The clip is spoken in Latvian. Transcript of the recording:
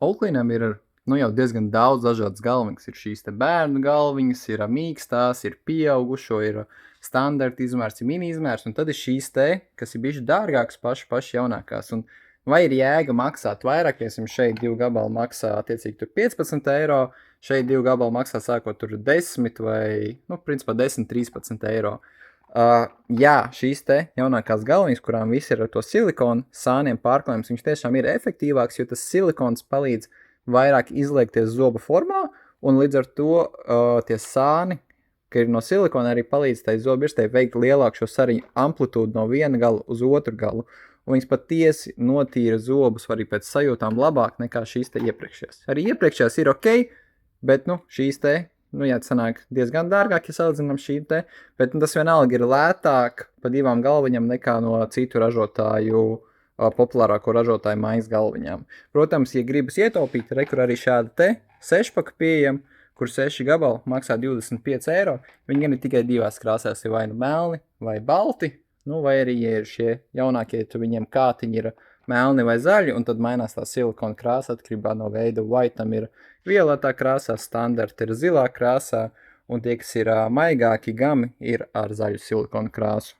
Oakley'nam ir jau diezgan daudz dažādas galviņas. Ir šīs te bērnu galviņas, ir mīkstās, ir pieaugušo, ir standarta izmērs, ir mini izmērs, un tad ir šīs te, kas ir bišķi dārgākas, paši jaunākās. Un vai ir jēga maksāt vairāk, ja šeit 2 gabali maksā attiecīgi tur 15 eiro, šeit 2 gabali maksā sākot tur 10 vai, principā 10-13 eiro. Jā, šīs te jaunākās galviņas, kurām visi ir ar to silikonu sāniem pārklājums, viņš tiešām ir efektīvāks, jo tas silikons palīdz vairāk izliekties zoba formā, un līdz ar to tie sāni, ka ir no silikona, arī palīdz tai zoba irstei veikt lielāku šo sariņu amplitūdu no viena gala uz otru galu, un viņas patiesi notīra zobus arī pēc sajūtām labāk nekā šīs te iepriekšējās. Arī iepriekšējās ir ok, bet šīs te jā, tas sanāk diezgan dārgāk, ja salīdzinām šīm te, bet tas vienalga ir lētāk pa 2 galviņām nekā no citu ražotāju, populārāko ražotāju mājas galviņām. Protams, ja gribas ietaupīt, kur arī šāda te 6-paka pieejam, kur 6 gabali maksā 25 eiro, viņi gan ir tikai 2 krāsās, ir vai nu melni vai balti, vai arī, ja ir šie jaunākie, tu viņiem kātiņi ir melni vai zaļi, un tad mainās tā silikona krāsa atkarībā no veida. Whiteam ir violetā krāsā, standarta ir zilā krāsā, un tie, kas ir maigāki gami, ir ar zaļu silikona krāsu.